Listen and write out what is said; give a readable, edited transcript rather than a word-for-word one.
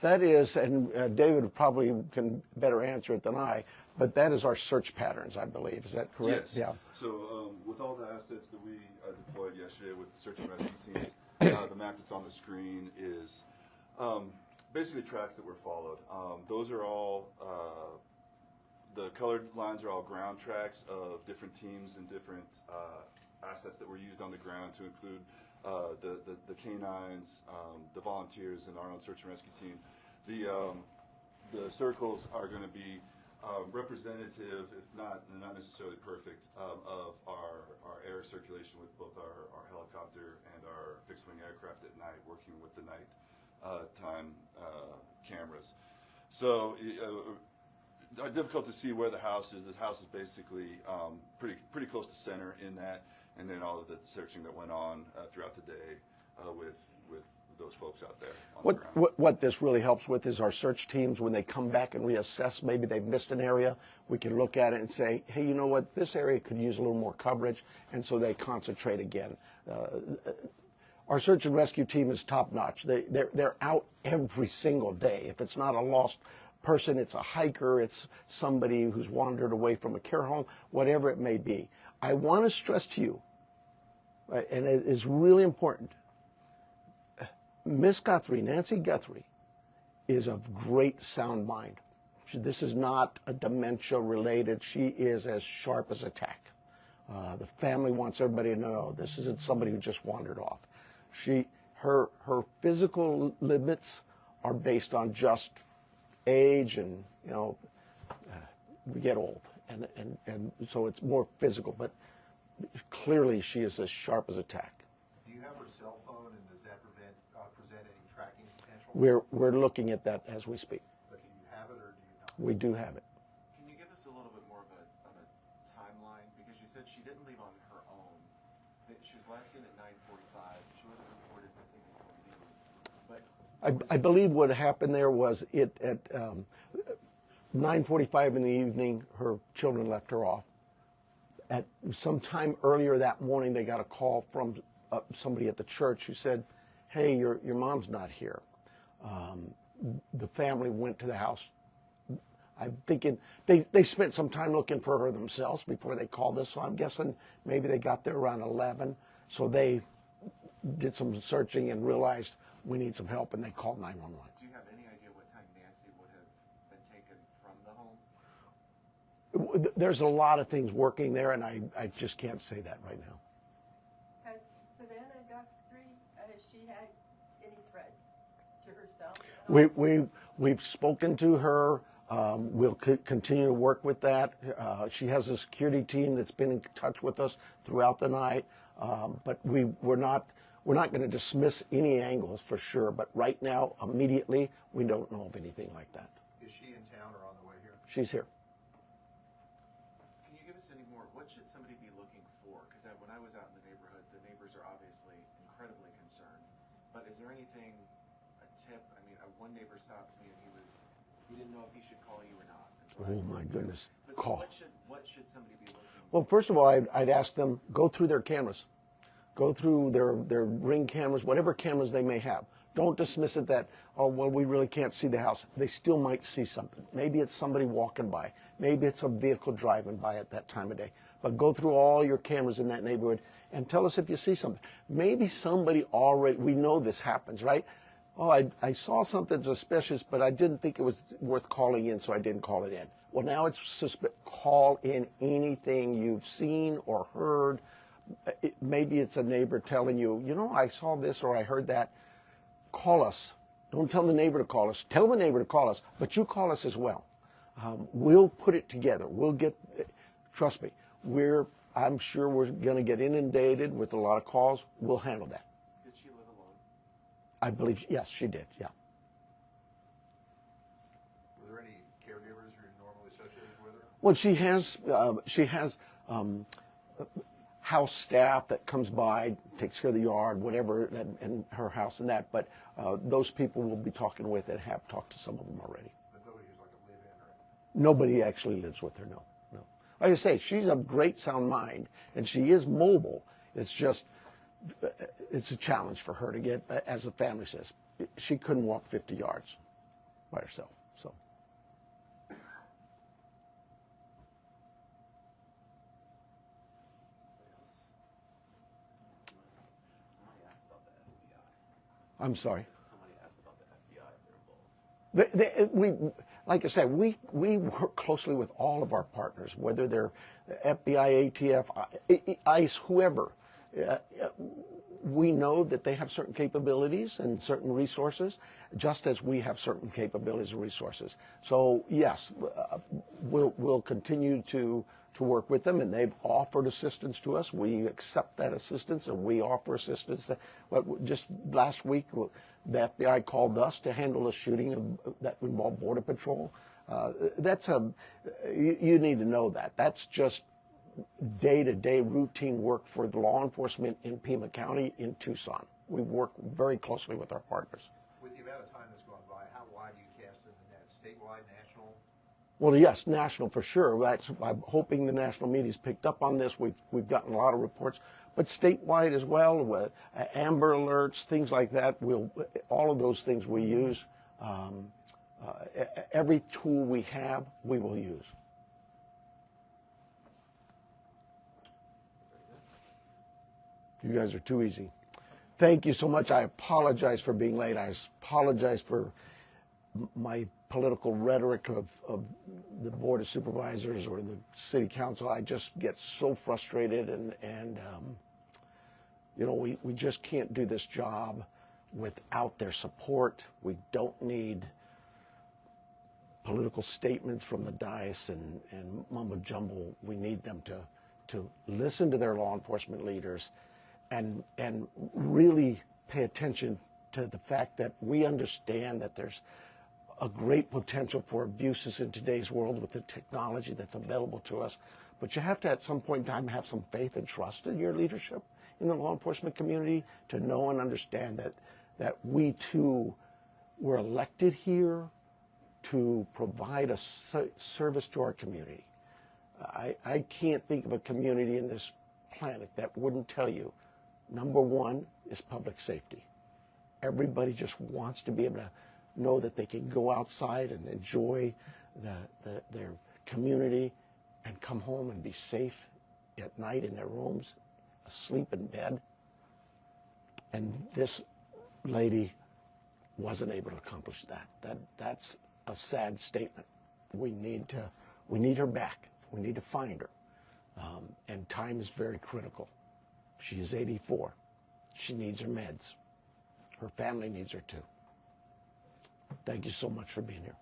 That is, and David probably can better answer it than I, but that is our search patterns, I believe. Is that correct? Yes. Yeah. So with all the assets that we deployed yesterday with the search and rescue teams, the map that's on the screen is basically tracks that were followed. Those are all, the colored lines are all ground tracks of different teams and different assets that were used on the ground, to include the canines, the volunteers, and our own search and rescue team. The circles are going to be representative, if not necessarily perfect, of our air circulation with both our helicopter and our fixed-wing aircraft at night, working with the night time cameras. So difficult to see where the house is. The house is basically pretty close to center in that, and then all of the searching that went on throughout the day with those folks out there on the ground. What this really helps with is our search teams, when they come back and reassess, maybe they've missed an area, we can look at it and say, hey, you know what, this area could use a little more coverage, and so they concentrate again. Our search and rescue team is top notch. They're out every single day. If it's not a lost person, it's a hiker, it's somebody who's wandered away from a care home, whatever it may be. I want to stress to you, and it is really important, Miss Guthrie, Nancy Guthrie, is of great sound mind. This is not a dementia related. She is as sharp as a tack. The family wants everybody to know this isn't somebody who just wandered off. Her physical limits are based on just age, and we get old, and so it's more physical. But clearly, she is as sharp as a tack. Do you have her cell phone, and does that present any tracking potential? We're looking at that as we speak. But do you have it, or do you not? We do have it. Can you give us a little bit more of a timeline? Because you said she didn't leave on her own. She was last seen at 9:45. She wasn't reported missing until noon. But I believe what happened there was at 9:45 in the evening, her children left her off. At some time earlier that morning, they got a call from somebody at the church who said, hey, your mom's not here. The family went to the house. I'm thinking they spent some time looking for her themselves before they called us, so I'm guessing maybe they got there around 11. So they did some searching and realized we need some help, and they called 911. Do you have any idea what time Nancy would have been taken from the home? There's a lot of things working there, and I just can't say that right now. Has Savannah Guthrie, has she had any threats to herself? We've spoken to her. We'll continue to work with that. She has a security team that's been in touch with us throughout the night, but we're not going to dismiss any angles for sure. But right now, immediately, we don't know of anything like that. Is she in town or on the way here? She's here. Can you give us any more? What should somebody be looking for? Because when I was out in the neighborhood, the neighbors are obviously incredibly concerned. But is there anything, a tip? I mean, one neighbor stopped me and he didn't know if he should call you or not. Oh my goodness! But Call. So what should somebody be looking for? Well, first of all, I'd ask them, go through their cameras. Go through their Ring cameras, whatever cameras they may have. Don't dismiss it that, oh, well, we really can't see the house. They still might see something. Maybe it's somebody walking by. Maybe it's a vehicle driving by at that time of day. But go through all your cameras in that neighborhood and tell us if you see something. Maybe somebody already, we know this happens, right? Oh, I saw something suspicious, but I didn't think it was worth calling in, so I didn't call it in. Well, now it's call in anything you've seen or heard. Maybe it's a neighbor telling you, I saw this or I heard that. Call us. Don't tell the neighbor to call us. Tell the neighbor to call us, but you call us as well. We'll put it together. We'll get, trust me, I'm sure we're going to get inundated with a lot of calls. We'll handle that. Did she live alone? I believe, yes, she did, yeah. Were there any caregivers who are normally associated with her? Well, she has house staff that comes by, takes care of the yard, whatever, and her house and that. But those people we'll be talking with and have talked to some of them already. But nobody who's like a live-in or Nobody actually lives with her, no. Like I say, she's of great sound mind, and she is mobile. It's just, it's a challenge for her to get, as the family says. She couldn't walk 50 yards. by herself. So. Somebody asked about the FBI. I'm sorry. Somebody asked about the FBI if they're involved. We, like I said, we work closely with all of our partners, whether they're FBI, ATF, ICE, whoever. We know that they have certain capabilities and certain resources, just as we have certain capabilities and resources. So yes, we'll continue to work with them, and they've offered assistance to us. We accept that assistance, and we offer assistance. Just last week, the FBI called us to handle a shooting that involved Border Patrol. You need to know that. That's just day-to-day routine work for the law enforcement in Pima County in Tucson. We work very closely with our partners. With the amount of time that's gone by, how wide do you cast in the net? Statewide, national? Well, yes, national for sure. I'm hoping the national media's picked up on this. We've gotten a lot of reports, but statewide as well, with Amber Alerts, things like that. All of those things we use. Every tool we have, we will use. You guys are too easy. Thank you so much. I apologize for being late. I apologize for my political rhetoric of the Board of Supervisors or the City Council. I just get so frustrated, and we just can't do this job without their support. We don't need political statements from the dais and mumbo jumbo. We need them to listen to their law enforcement leaders and really pay attention to the fact that we understand that there's a great potential for abuses in today's world with the technology that's available to us. But you have to, at some point in time, have some faith and trust in your leadership in the law enforcement community to know and understand that we too were elected here to provide a service to our community. I can't think of a community in this planet that wouldn't tell you, number one is public safety. Everybody just wants to be able to know that they can go outside and enjoy their community and come home and be safe at night in their rooms, asleep in bed. And this lady wasn't able to accomplish that. That's a sad statement. We need her back. We need to find her. And time is very critical. She is 84. She needs her meds. Her family needs her too. Thank you so much for being here.